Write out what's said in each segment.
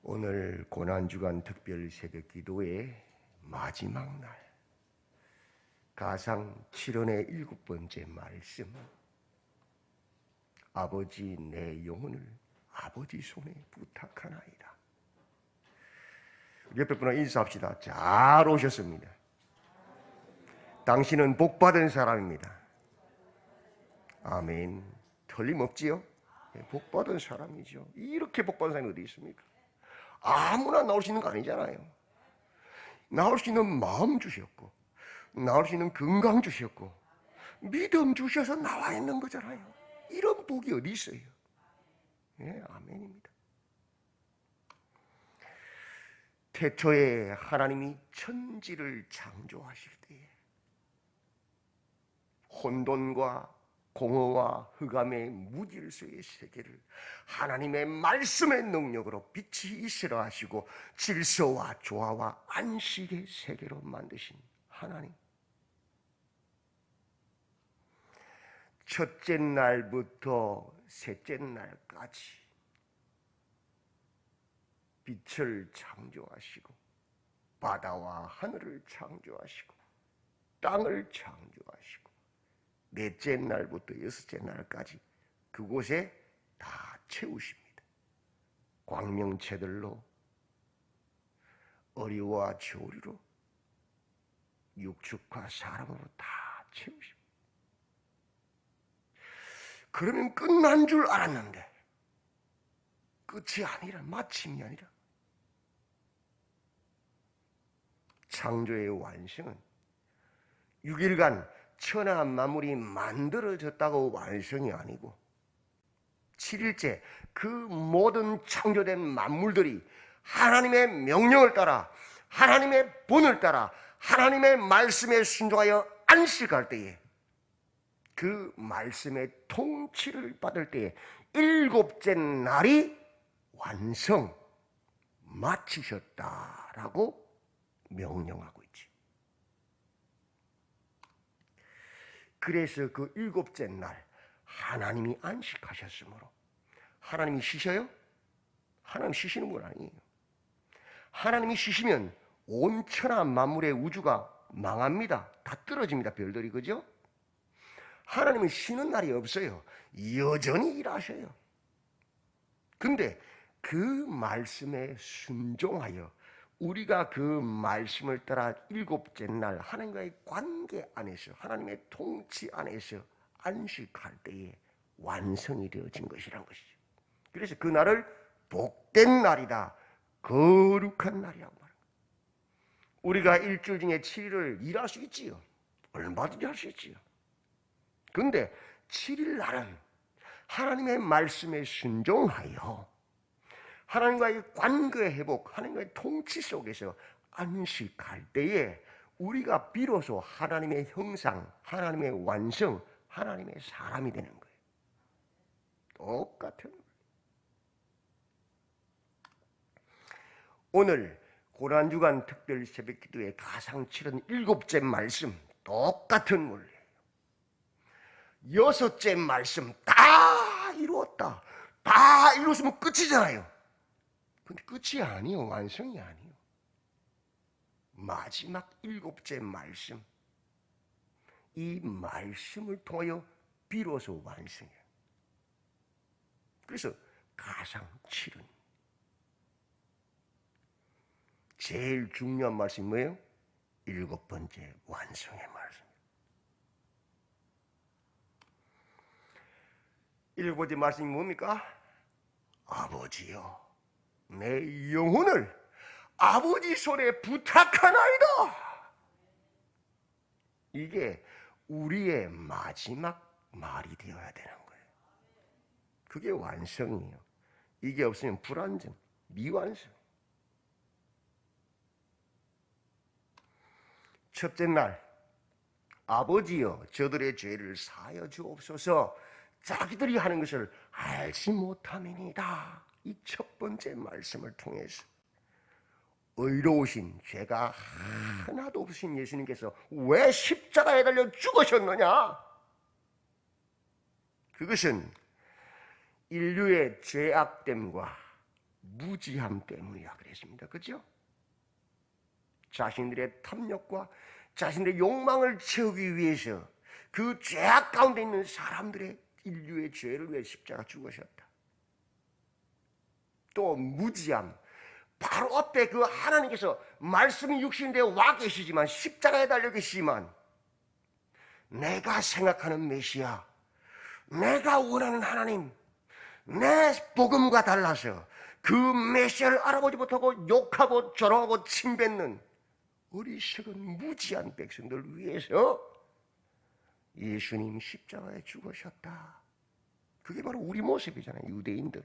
오늘 고난주간 특별 새벽 기도의 마지막 날, 가상 7원의 7번째 말씀. 아버지, 내 영혼을 아버지 손에 부탁하나이다. 옆에 분과 인사합시다. 잘 오셨습니다. 당신은 복받은 사람입니다. 아멘. 틀림없지요? 복받은 사람이죠. 이렇게 복받은 사람이 어디 있습니까? 아무나 나올 수 있는 거 아니잖아요. 나올 수 있는 마음 주셨고, 나올 수 있는 건강 주셨고, 믿음 주셔서 나와 있는 거잖아요. 이런 복이 어디 있어요? 예, 아멘입니다. 태초에 하나님이 천지를 창조하실 때에 혼돈과 공허와 흑암의 무질서의 세계를 하나님의 말씀의 능력으로 빛이 있으라 하시고 질서와 조화와 안식의 세계로 만드신 하나님. 첫째 날부터 셋째 날까지 빛을 창조하시고 바다와 하늘을 창조하시고 땅을 창조하시고 넷째 날부터 여섯째 날까지 그곳에 다 채우십니다. 광명체들로, 어리와 조리로, 육축과 사람으로 다 채우십니다. 그러면 끝난 줄 알았는데 끝이 아니라, 마침이 아니라 창조의 완성은 6일간 천하 만물이 만들어졌다고 완성이 아니고 7일째 그 모든 창조된 만물들이 하나님의 명령을 따라, 하나님의 본을 따라, 하나님의 말씀에 순종하여 안식할 때에, 그 말씀의 통치를 받을 때에 일곱째 날이 완성, 마치셨다라고 명령하고 있지. 그래서 그 일곱째 날 하나님이 안식하셨으므로, 하나님이 쉬셔요? 하나님 쉬시는 분 아니에요. 하나님이 쉬시면 온 천하 만물의 우주가 망합니다. 다 떨어집니다. 별들이, 그죠? 하나님은 쉬는 날이 없어요. 여전히 일하셔요. 근데 그 말씀에 순종하여 우리가 그 말씀을 따라 일곱째 날 하나님과의 관계 안에서, 하나님의 통치 안에서 안식할 때에 완성이 되어진 것이란 것이죠. 그래서 그 날을 복된 날이다, 거룩한 날이라고 말합니다. 우리가 일주일 중에 7일을 일할 수 있지요. 얼마든지 할 수 있지요. 그런데 7일 날은 하나님의 말씀에 순종하여 하나님과의 관계 회복, 하나님과의 통치 속에서 안식할 때에 우리가 비로소 하나님의 형상, 하나님의 완성, 하나님의 사람이 되는 거예요. 똑같은 거예요. 오늘 고난주간 특별 새벽기도의 가상 치른 일곱째 말씀, 똑같은 원리예요. 여섯째 말씀 다 이루었다, 다 이루었으면 끝이잖아요. 근데 끝이 아니요, 완성이 아니요. 마지막 일곱째 말씀, 이 말씀을 통하여 비로소 완성해요. 그래서 가상 7은 제일 중요한 말씀이 뭐예요? 일곱 번째 완성의 말씀. 일곱 번째 말씀이 뭡니까? 아버지여, 내 영혼을 아버지 손에 부탁하나이다. 이게 우리의 마지막 말이 되어야 되는 거예요. 그게 완성이에요. 이게 없으면 불완전, 미완성. 첫째 날, 아버지여, 저들의 죄를 사하여 주옵소서. 자기들이 하는 것을 알지 못함이니이다. 이 첫 번째 말씀을 통해서 의로우신, 죄가 하나도 없으신 예수님께서 왜 십자가에 달려 죽으셨느냐? 그것은 인류의 죄악됨과 무지함 때문이라 그랬습니다. 그죠? 자신들의 탐욕과 자신들의 욕망을 채우기 위해서 그 죄악 가운데 있는 사람들의 인류의 죄를 위해 십자가 죽으셨다. 또 무지함, 바로 앞에 그 하나님께서 말씀이 육신인데 와 계시지만 십자가에 달려 계시지만 내가 생각하는 메시아, 내가 원하는 하나님, 내 복음과 달라서 그 메시아를 알아보지 못하고 욕하고 조롱하고 침뱉는 어리석은 무지한 백성들을 위해서 예수님 십자가에 죽으셨다. 그게 바로 우리 모습이잖아요. 유대인들.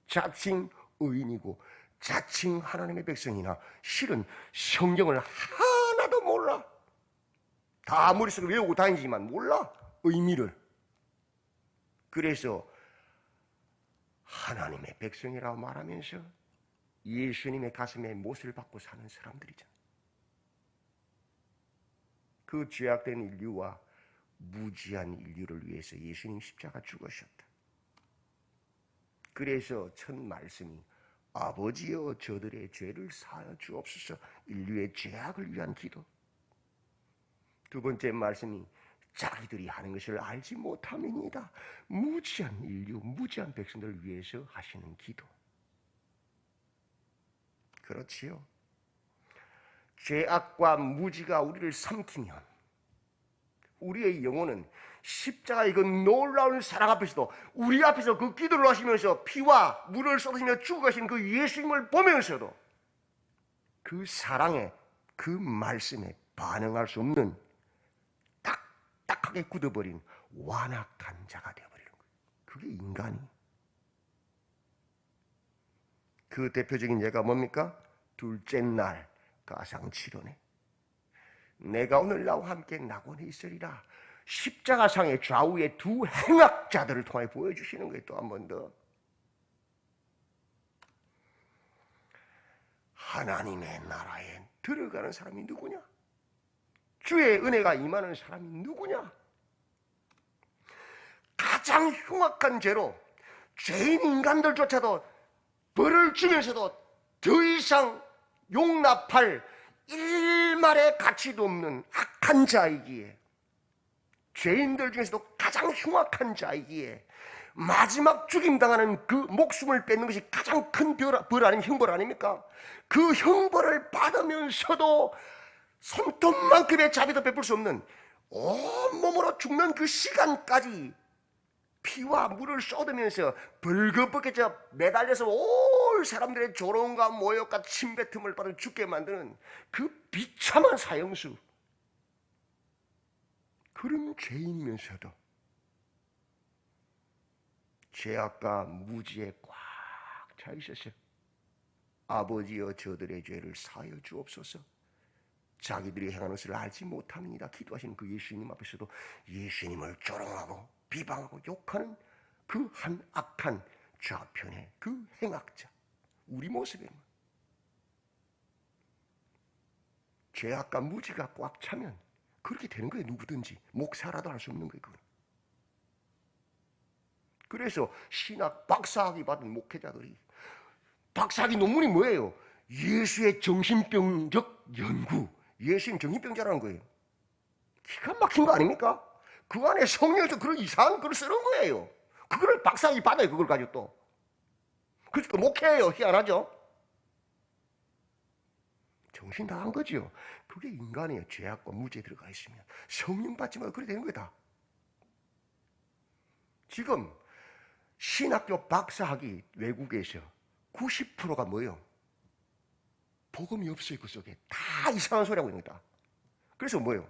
자칭 의인이고 자칭 하나님의 백성이나 실은 성경을 하나도 몰라. 다 머릿속에 외우고 다니지만 몰라. 의미를. 그래서 하나님의 백성이라고 말하면서 예수님의 가슴에 못을 박고 사는 사람들이잖아요. 그 죄악된 인류와 무지한 인류를 위해서 예수님 십자가 죽으셨다. 그래서 첫 말씀이 아버지여 저들의 죄를 사하여 주옵소서, 인류의 죄악을 위한 기도. 두 번째 말씀이 자기들이 하는 것을 알지 못함이니이다. 무지한 인류, 무지한 백성들을 위해서 하시는 기도. 그렇지요. 죄악과 무지가 우리를 삼키면 우리의 영혼은 십자가 이건 놀라운 사랑 앞에서도 우리 앞에서 그 기도를 하시면서 피와 물을 쏟으시며 죽어가신 그 예수님을 보면서도 그 사랑에, 그 말씀에 반응할 수 없는 딱딱하게 굳어버린 완악한 자가 되어버리는 거예요. 그게 인간이. 그 대표적인 예가 뭡니까? 둘째 날 가상치료네. 내가 오늘 나와 함께 낙원에 있으리라. 십자가상의 좌우의 두 행악자들을 통해 보여주시는 거예요. 또 한 번 더. 하나님의 나라에 들어가는 사람이 누구냐? 주의 은혜가 임하는 사람이 누구냐? 가장 흉악한 죄로 죄인 인간들조차도 벌을 주면서도 더 이상 용납할 일말의 가치도 없는 악한 자이기에, 죄인들 중에서도 가장 흉악한 자이기에 마지막 죽임당하는 그 목숨을 뺏는 것이 가장 큰 벌 아니면 형벌 아닙니까? 그 형벌을 받으면서도 손톱만큼의 자비도 베풀 수 없는 온몸으로 죽는 그 시간까지 피와 물을 쏟으면서 벌거벗겨져 매달려서 올 사람들의 조롱과 모욕과 침뱉음을 받아 죽게 만드는 그 비참한 사형수. 그런 죄인이면서도 죄악과 무지에 꽉 차 있었어요. 아버지여 저들의 죄를 사하여 주옵소서. 자기들이 행하는 것을 알지 못함이니라 기도하시는 그 예수님 앞에서도 예수님을 조롱하고 비방하고 욕하는 그 한 악한 좌편의 그 행악자, 우리 모습에 죄악과 무지가 꽉 차면 그렇게 되는 거예요. 누구든지 목사라도 할 수 없는 거예요. 그건. 그래서 신학 박사학위 받은 목회자들이 박사학위 논문이 뭐예요? 예수의 정신병적 연구. 예수님 정신병자라는 거예요. 기가 막힌 거 아닙니까? 그 안에 성령에서 그런 이상한 글을 쓰는 거예요. 그걸 박사학위 받아요. 그걸 가지고 또. 그래서 또 목회예요. 희한하죠? 정신 나간 거죠. 그게 인간이에요. 죄악과 무지에 들어가 있으면. 성령 받지 말고 그래 되는 거다. 지금 신학교 박사학위 외국에서 90%가 뭐예요? 복음이 없어요. 그 속에. 다 이상한 소리 하고 있는 거다. 그래서 뭐예요?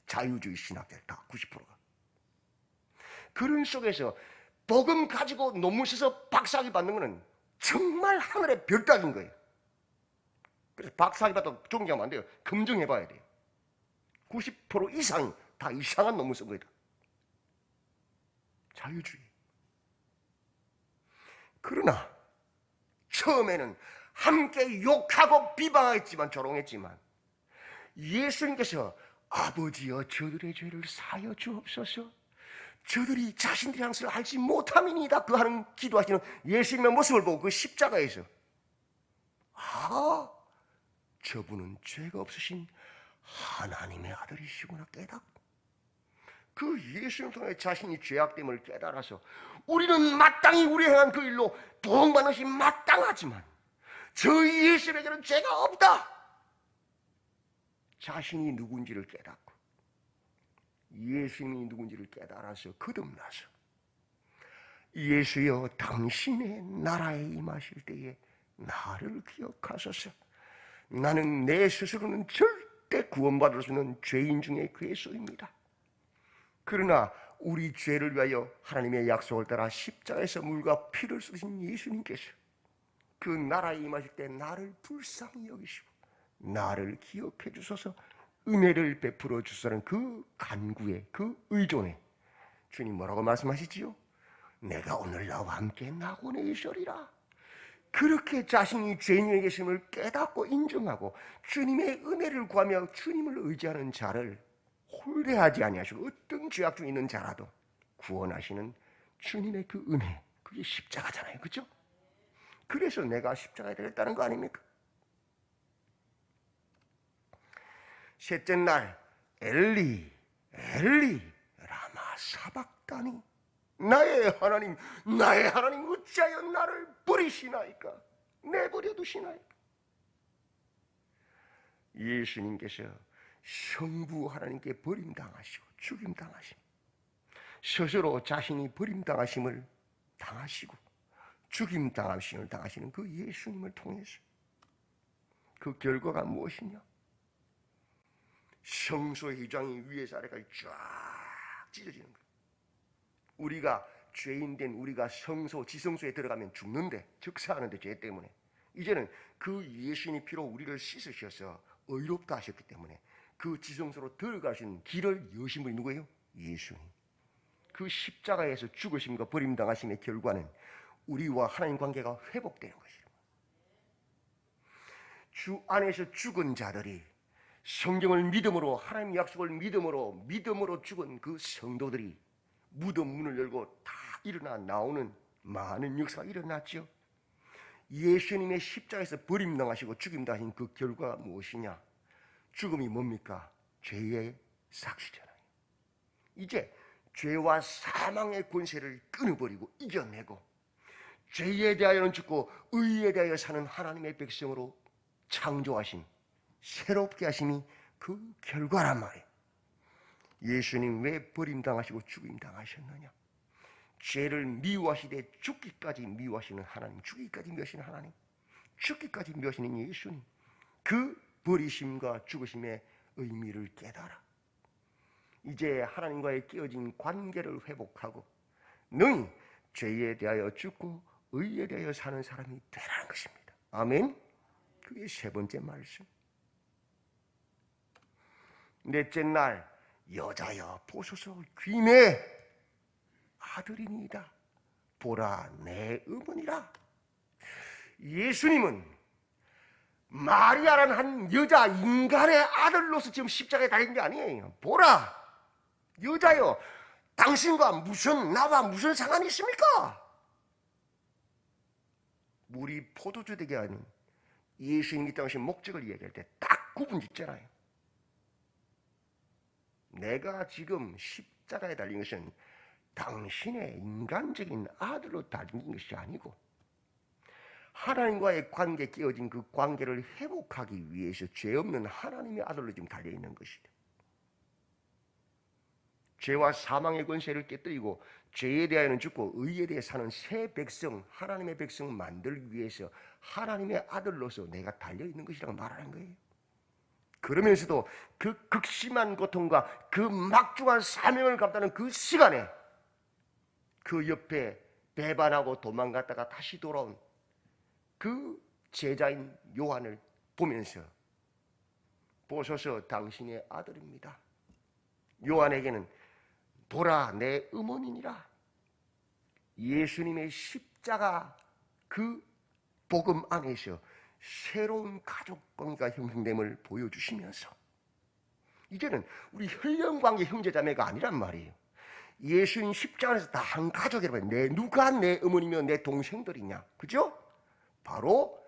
자유주의 신학자 다 90%가. 그런 속에서 복음 가지고 논문 써서 박사학위 받는 거는 정말 하늘의 별 따기인 거예요. 그래서 박사학위 받아도 존경하면 안 돼요. 검증해봐야 돼요. 90% 이상 다 이상한 논문 쓴 거다. 자유주의. 그러나 처음에는 함께 욕하고 비방했지만 조롱했지만 예수님께서 아버지여 저들의 죄를 사하여 주옵소서, 저들이 자신들의 양식을 알지 못함이니이다. 그 하는 기도하시는 예수님의 모습을 보고 그 십자가에서 저분은 죄가 없으신 하나님의 아들이시구나 깨닫고 그 예수님 통해 자신이 죄악됨을 깨달아서 우리는 마땅히 우리 행한 그 일로 보응받는 것이 마땅하지만 저 예수님에게는 죄가 없다. 자신이 누군지를 깨닫고 예수님이 누군지를 깨달아서 거듭나서 예수여 당신의 나라에 임하실 때에 나를 기억하소서. 나는 내 스스로는 절대 구원받을 수 없는 죄인 중에 괴수입니다. 그러나 우리 죄를 위하여 하나님의 약속을 따라 십자가에서 물과 피를 쏟으신 예수님께서 그 나라에 임하실 때 나를 불쌍히 여기시고 나를 기억해 주소서 은혜를 베풀어 주소서는 그 간구에 그 의존에 주님 뭐라고 말씀하시지요? 내가 오늘 나와 함께 낙원에 있으리라. 그렇게 자신이 죄인에 계심을 깨닫고 인정하고 주님의 은혜를 구하며 주님을 의지하는 자를 홀대하지 아니하시고 어떤 죄악 중에 있는 자라도 구원하시는 주님의 그 은혜, 그게 십자가잖아요. 그렇죠? 그래서 내가 십자가에 달렸다는 거 아닙니까? 셋째 날 엘리 라마 사박다니 나의 하나님 어찌하여 나를 버리시나이까? 내버려 두시나이까? 예수님께서 성부 하나님께 버림당하시고 죽임당하심 스스로 자신이 버림당하심을 당하시고 죽임당하심을 당하시는 그 예수님을 통해서 그 결과가 무엇이냐? 성소의 휘장이 위에서 아래까지 쫙 찢어지는 거예요. 우리가 죄인된 우리가 성소, 지성소에 들어가면 죽는데 즉사하는데 죄 때문에 이제는 그 예수님의 피로 우리를 씻으셔서 의롭다 하셨기 때문에 그 지성소로 들어갈 수 있는 길을 여신 분이 누구예요? 예수님. 그 십자가에서 죽으심과 버림당하심의 결과는 우리와 하나님 관계가 회복되는 것이에요. 주 안에서 죽은 자들이 성경을 믿음으로 하나님의 약속을 믿음으로 죽은 그 성도들이 무덤 문을 열고 다 일어나 나오는 많은 역사가 일어났죠. 예수님의 십자가에서 버림당하시고 죽임당하신 그 결과가 무엇이냐? 죽음이 뭡니까? 죄의 삭시잖아요. 이제 죄와 사망의 권세를 끊어버리고 이겨내고 죄에 대하여는 죽고 의에 대하여 사는 하나님의 백성으로 창조하신 새롭게 하심이 그 결과란 말이에요. 예수님 왜 버림당하시고 죽임당하셨느냐? 죄를 미워하시되 죽기까지 미워하시는 하나님, 죽기까지 미워하시는 하나님, 죽기까지 미워하시는 예수님, 그 버리심과 죽으심의 의미를 깨달아 이제 하나님과의 깨어진 관계를 회복하고 너희 죄에 대하여 죽고 의에 대하여 사는 사람이 되라는 것입니다. 아멘. 그게 세 번째 말씀. 넷째 날 여자여 보소서 귀내 아들이니이다. 보라 내 어머니라. 예수님은 마리아라는 한 여자 인간의 아들로서 지금 십자가에 달린 게 아니에요. 보라 여자여 당신과 나와 무슨 상관이 있습니까? 물이 포도주 되게 하는 예수님이 당신 목적을 이야기할 때 딱 구분짓잖아요. 내가 지금 십자가에 달린 것은 당신의 인간적인 아들로 달린 것이 아니고 하나님과의 관계에 끼어진 그 관계를 회복하기 위해서 죄 없는 하나님의 아들로 지금 달려있는 것이다. 죄와 사망의 권세를 깨뜨리고 죄에 대하여는 죽고 의에 대해 사는 새 백성, 하나님의 백성 만들기 위해서 하나님의 아들로서 내가 달려있는 것이라고 말하는 거예요. 그러면서도 그 극심한 고통과 그 막중한 사명을 감당하는 그 시간에 그 옆에 배반하고 도망갔다가 다시 돌아온 그 제자인 요한을 보면서 보소서 당신의 아들입니다. 요한에게는 보라 내 어머니니라. 예수님의 십자가 그 복음 안에서 새로운 가족 관계가 형성됨을 보여주시면서 이제는 우리 혈연관계 형제자매가 아니란 말이에요. 예수님 십자가에서 다 한 가족이라고 해요. 누가 내 어머니며 내 동생들이냐? 그죠? 바로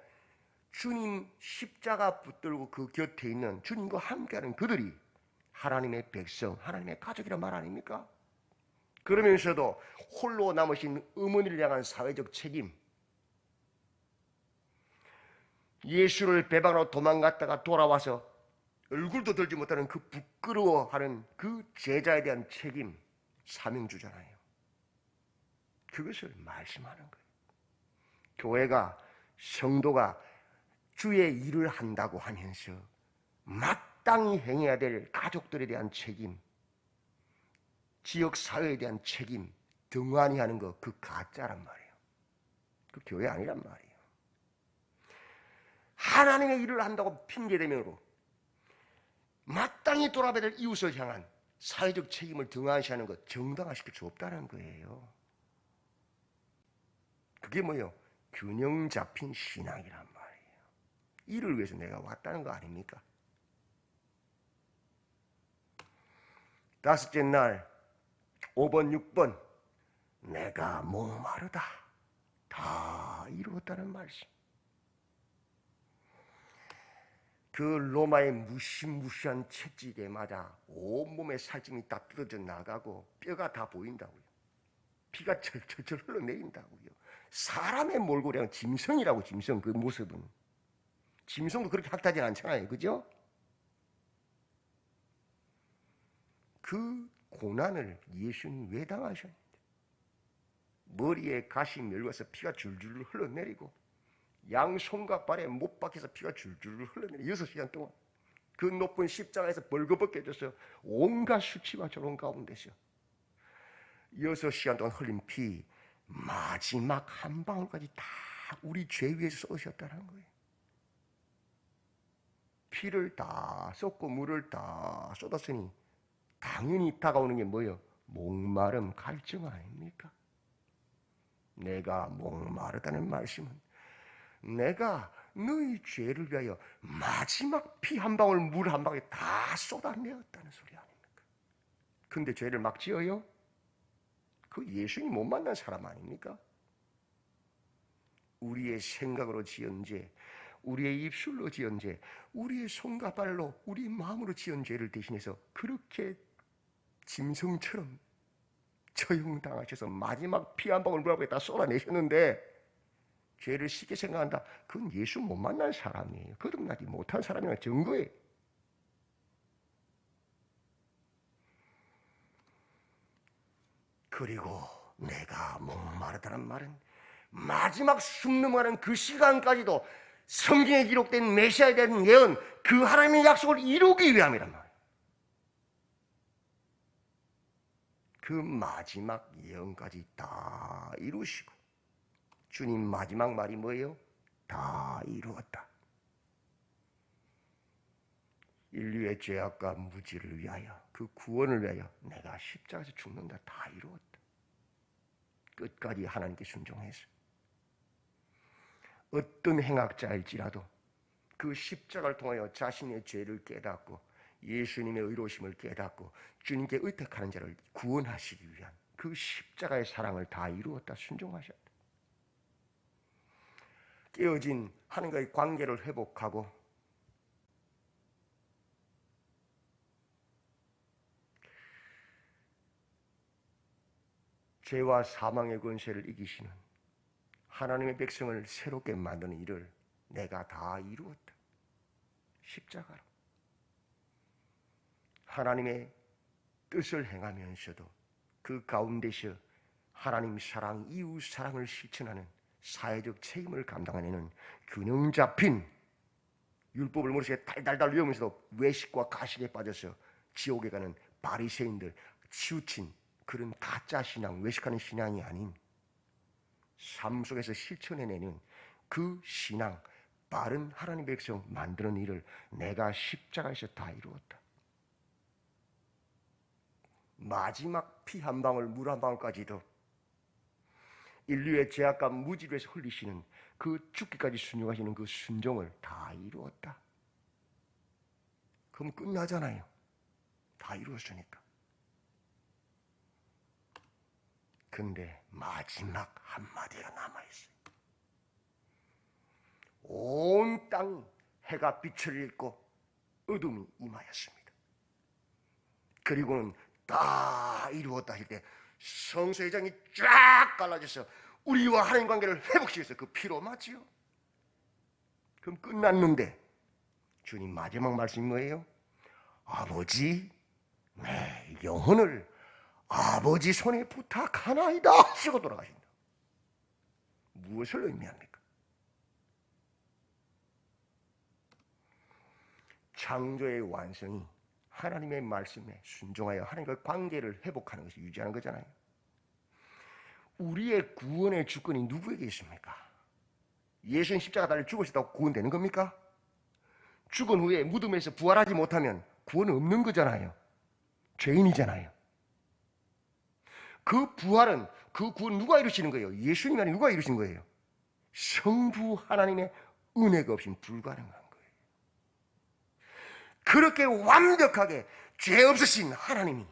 주님 십자가 붙들고 그 곁에 있는 주님과 함께하는 그들이 하나님의 백성, 하나님의 가족이란 말 아닙니까? 그러면서도 홀로 남으신 어머니를 향한 사회적 책임, 예수를 배반하고 도망갔다가 돌아와서 얼굴도 들지 못하는 그 부끄러워하는 그 제자에 대한 책임, 사명주잖아요. 그것을 말씀하는 거예요. 교회가, 성도가 주의 일을 한다고 하면서 마땅히 행해야 될 가족들에 대한 책임, 지역사회에 대한 책임 등한히 하는 거, 그 가짜란 말이에요. 그 교회 아니란 말이에요. 하나님의 일을 한다고 핑계대명으로 마땅히 돌아봐야 될 이웃을 향한 사회적 책임을 등한시하는 것, 정당화시킬 수 없다는 거예요. 그게 뭐예요? 균형 잡힌 신앙이란 말이에요. 이를 위해서 내가 왔다는 거 아닙니까? 다섯째 날 5번, 6번 내가 목마르다. 다 이루었다는 말씀. 그 로마의 무시무시한 채찍에 맞아 온몸의 살찜이 다 뜯어져 나가고 뼈가 다 보인다고요. 피가 철철철 흘러내린다고요. 사람의 몰골이랑 짐승이라고, 짐승 그 모습은. 짐승도 그렇게 학대하진 않잖아요. 그죠? 그 고난을 예수님 왜 당하셨는데? 머리에 가시 멸려서 피가 줄줄 흘러내리고 양 손과 발에 못 박혀서 피가 줄줄 흘러내리고 6시간 동안 그 높은 십자가에서 벌거벗겨져서 온갖 수치와 조롱 가운데서 6시간 동안 흘린 피 마지막 한 방울까지 다 우리 죄 위에서 쏟으셨다는 거예요. 피를 다 쏟고 물을 다 쏟았으니 당연히 다가오는 게 뭐예요? 목마름, 갈증 아닙니까? 내가 목마르다는 말씀은 내가 너희 죄를 위하여 마지막 피 한 방울 물 한 방울 다 쏟아내었다는 소리 아닙니까? 근데 죄를 막 지어요? 그 예수님 못 만난 사람 아닙니까? 우리의 생각으로 지은 죄, 우리의 입술로 지은 죄, 우리의 손과 발로, 우리 마음으로 지은 죄를 대신해서 그렇게 짐승처럼 처형당하셔서 마지막 피 한 방울 물 한 방울 다 쏟아내셨는데 죄를 쉽게 생각한다. 그건 예수 못 만난 사람이에요. 거듭나지 못한 사람이란 증거예요. 그리고 내가 목마르다는 말은 마지막 숨 넘어가는 그 시간까지도 성경에 기록된 메시아에 대한 예언, 그 하나님의 약속을 이루기 위함이란 말이에요. 그 마지막 예언까지 다 이루시고 주님 마지막 말이 뭐예요? 다 이루었다. 인류의 죄악과 무지를 위하여, 그 구원을 위하여 내가 십자가에서 죽는다. 다 이루었다. 끝까지 하나님께 순종해서 어떤 행악자일지라도 그 십자가를 통하여 자신의 죄를 깨닫고 예수님의 의로우심을 깨닫고 주님께 의탁하는 자를 구원하시기 위한 그 십자가의 사랑을 다 이루었다. 순종하셨다. 깨어진 하나님과의 관계를 회복하고 죄와 사망의 권세를 이기시는 하나님의 백성을 새롭게 만드는 일을 내가 다 이루었다. 십자가로 하나님의 뜻을 행하면서도 그 가운데서 하나님 사랑, 이웃 사랑을 실천하는 사회적 책임을 감당하는 균형 잡힌 율법을 머릿속에 달달달 외우면서도 외식과 가식에 빠져서 지옥에 가는 바리새인들, 치우친 그런 가짜 신앙, 외식하는 신앙이 아닌 삶 속에서 실천해내는 그 신앙, 바른 하나님의 백성 만드는 일을 내가 십자가에서 다 이루었다. 마지막 피 한 방울, 물 한 방울까지도 인류의 죄악과 무지를 위해서 흘리시는 그 죽기까지 순종하시는 그 순종을 다 이루었다. 그럼 끝나잖아요. 다 이루었으니까. 근데 마지막 한마디가 남아있어요. 온 땅이 해가 빛을 잃고 어둠이 임하였습니다. 그리고는 다 이루었다 할 때 성소의 장이 쫙 갈라져서 우리와 하나님 관계를 회복시켜서 그 피로 맞지요. 그럼 끝났는데 주님 마지막 말씀이 뭐예요? 아버지, 내 영혼을 아버지 손에 부탁하나이다 하시고 돌아가신다. 무엇을 의미합니까? 창조의 완성이 하나님의 말씀에 순종하여 하나님과 관계를 회복하는 것이 유지하는 거잖아요. 우리의 구원의 주권이 누구에게 있습니까? 예수는 십자가 달려 죽으셨다고 구원되는 겁니까? 죽은 후에 무덤에서 부활하지 못하면 구원은 없는 거잖아요. 죄인이잖아요. 그 부활은, 그 구원 누가 이루시는 거예요? 예수님이 아니라 누가 이루신 거예요? 성부 하나님의 은혜가 없이는 불가능한 거예요. 그렇게 완벽하게 죄 없으신 하나님이,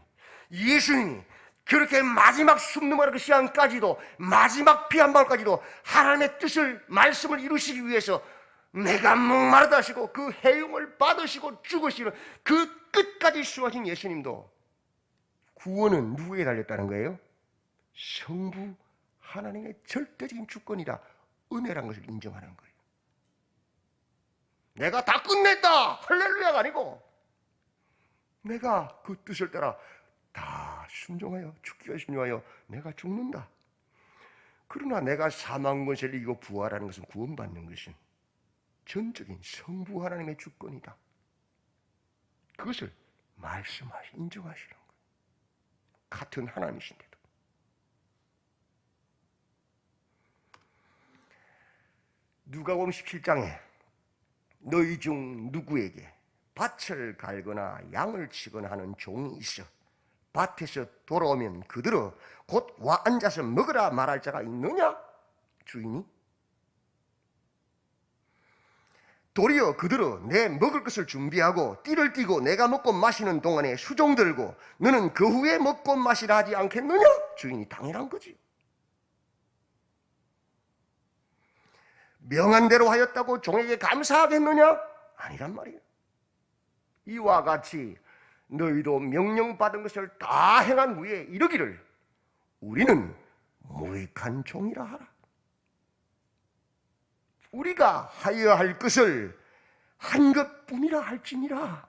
예수님이 그렇게 마지막 숨 넘어가는 그 시간까지도, 마지막 피 한 방울까지도 하나님의 뜻을, 말씀을 이루시기 위해서 내가 목마르다 하시고 그 해용을 받으시고 죽으시는 그 끝까지 수고하신 예수님도 구원은 누구에게 달렸다는 거예요? 성부 하나님의 절대적인 주권이라 은혜라는 것을 인정하는 거예요. 내가 다 끝냈다 할렐루야가 아니고 내가 그 뜻을 따라 다 순종하여 죽기가 순종하여 내가 죽는다. 그러나 내가 사망 권세를 이기고 부활하는 것은 구원받는 것은 전적인 성부 하나님의 주권이다. 그것을 인정하시는 거예요. 같은 하나님이신데도. 누가복음 17장에 너희 중 누구에게 밭을 갈거나 양을 치거나 하는 종이 있어 밭에서 돌아오면 그들어 곧 와 앉아서 먹으라 말할 자가 있느냐? 주인이 도리어 그들어 내 먹을 것을 준비하고 띠를 띠고 내가 먹고 마시는 동안에 수종 들고 너는 그 후에 먹고 마시라 하지 않겠느냐? 주인이 당연한 거지. 명한 대로 하였다고 종에게 감사하겠느냐? 아니란 말이에요. 이와 같이 너희도 명령받은 것을 다 행한 후에 이르기를 우리는 무익한 종이라 하라. 우리가 하여야 할 것을 한 것뿐이라 할지니라.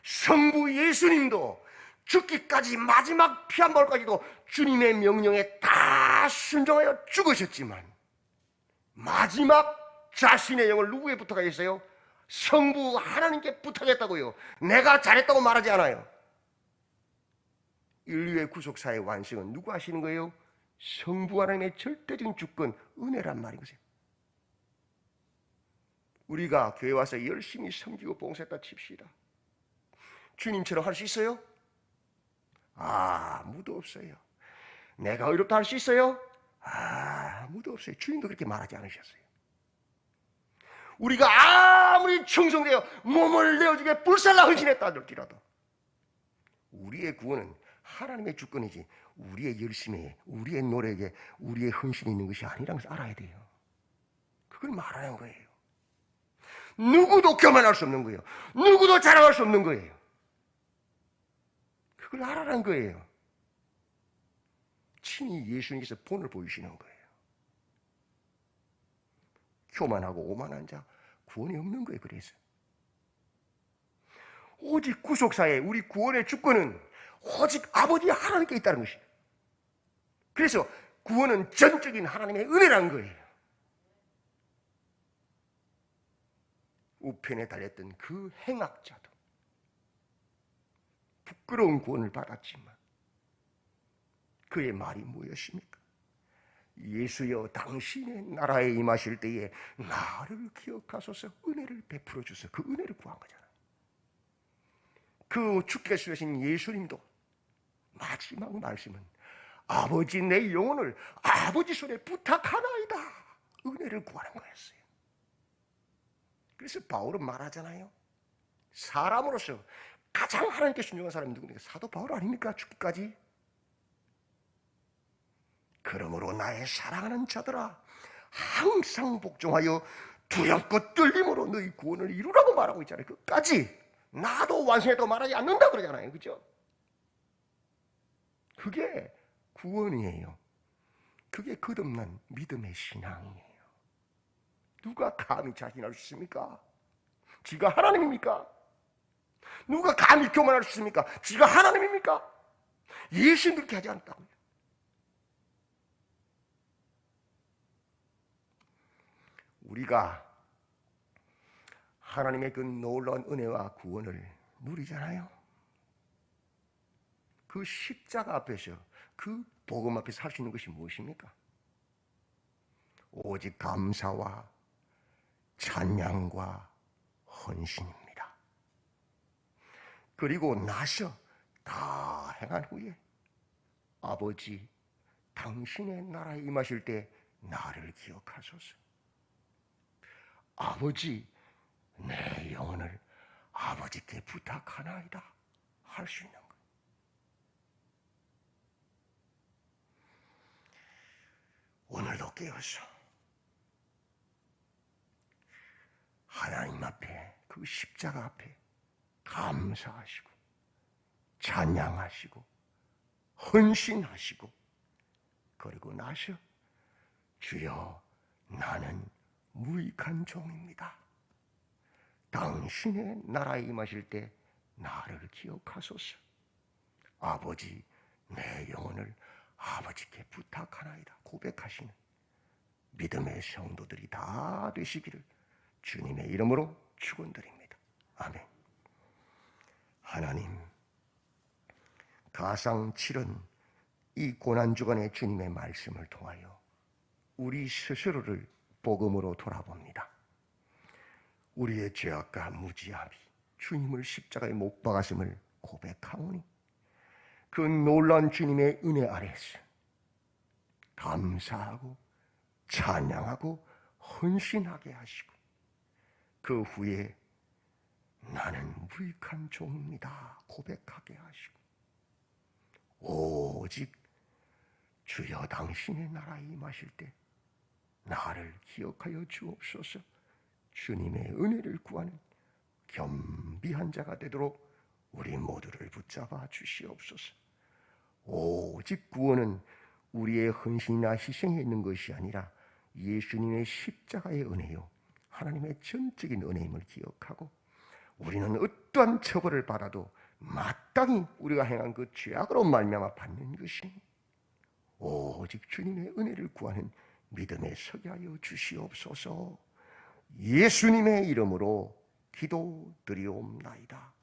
성부 예수님도 죽기까지 마지막 피 한 방울까지도 주님의 명령에 다 순종하여 죽으셨지만 마지막 자신의 영을 누구에 부탁하겠어요? 성부 하나님께 부탁했다고요. 내가 잘했다고 말하지 않아요. 인류의 구속사의 완성은 누구 하시는 거예요? 성부 하나님의 절대적인 주권, 은혜란 말인 거죠. 우리가 교회 와서 열심히 섬기고 봉사했다 칩시다. 주님처럼 할 수 있어요? 아무도 없어요. 내가 의롭다 할 수 있어요? 아무도 없어요. 주님도 그렇게 말하지 않으셨어요. 우리가 아무리 충성되어 몸을 내어주게 불살라 헌신했다 할지라도 우리의 구원은 하나님의 주권이지 우리의 열심에, 우리의 노력에, 우리의 헌신이 있는 것이 아니라는 것을 알아야 돼요. 그걸 말하는 거예요. 누구도 교만할 수 없는 거예요. 누구도 자랑할 수 없는 거예요. 그걸 알아라는 거예요. 친히 예수님께서 본을 보이시는 거예요. 교만하고 오만한 자 구원이 없는 거예요. 그래서 오직 구속사에 우리 구원의 주권은 오직 아버지 하나님께 있다는 것이에요. 그래서 구원은 전적인 하나님의 은혜라는 거예요. 우편에 달렸던 그 행악자도 부끄러운 구원을 받았지만 그의 말이 무엇입니까? 예수여 당신의 나라에 임하실 때에 나를 기억하소서 은혜를 베풀어 주소서. 그 은혜를 구한 거잖아요. 그 죽게 쓰신 예수님도 마지막 말씀은 아버지 내 영혼을 아버지 손에 부탁하나이다. 은혜를 구하는 거였어요. 그래서 바울은 말하잖아요. 사람으로서 가장 하나님께 순종한 사람이 누굽니까? 사도 바울 아닙니까? 죽기까지. 그러므로 나의 사랑하는 자들아, 항상 복종하여 두렵고 떨림으로 너희 구원을 이루라고 말하고 있잖아요. 끝까지 나도 완성해도 말하지 않는다 그러잖아요. 그죠? 그게 구원이에요. 그게 거듭난 믿음의 신앙이에요. 누가 감히 자신할 수 있습니까? 지가 하나님입니까? 누가 감히 교만할 수 있습니까? 지가 하나님입니까? 예수는 그렇게 하지 않았다고요. 우리가 하나님의 그 놀라운 은혜와 구원을 누리잖아요. 그 십자가 앞에서, 그 복음 앞에서 할 수 있는 것이 무엇입니까? 오직 감사와 찬양과 헌신입니다. 그리고 나서 다 행한 후에 아버지, 당신의 나라에 임하실 때 나를 기억하소서. 아버지, 내 영혼을 아버지께 부탁하나이다 할 수 있는 거예요. 오늘도 깨어서 하나님 앞에, 그 십자가 앞에 감사하시고 찬양하시고 헌신하시고, 그리고 나서 주여, 나는 무익한 종입니다. 당신의 나라에 임하실 때 나를 기억하소서. 아버지, 내 영혼을 아버지께 부탁하나이다 고백하시는 믿음의 성도들이 다 되시기를 주님의 이름으로 축원드립니다. 아멘. 하나님, 가상 7은 이 고난주간의 주님의 말씀을 통하여 우리 스스로를 복음으로 돌아봅니다. 우리의 죄악과 무지함이 주님을 십자가에 못 박았음을 고백하오니 그 놀라운 주님의 은혜 아래서 감사하고 찬양하고 헌신하게 하시고, 그 후에 나는 무익한 종입니다 고백하게 하시고, 오직 주여 당신의 나라에 임하실 때 나를 기억하여 주옵소서. 주님의 은혜를 구하는 겸비한 자가 되도록 우리 모두를 붙잡아 주시옵소서. 오직 구원은 우리의 헌신이나 희생에 있는 것이 아니라 예수님의 십자가의 은혜요, 하나님의 전적인 은혜임을 기억하고, 우리는 어떠한 처벌을 받아도 마땅히 우리가 행한 그 죄악으로 말미암아 받는 것이니 오직 주님의 은혜를 구하는 믿음에 서게 하여 주시옵소서. 예수님의 이름으로 기도드리옵나이다.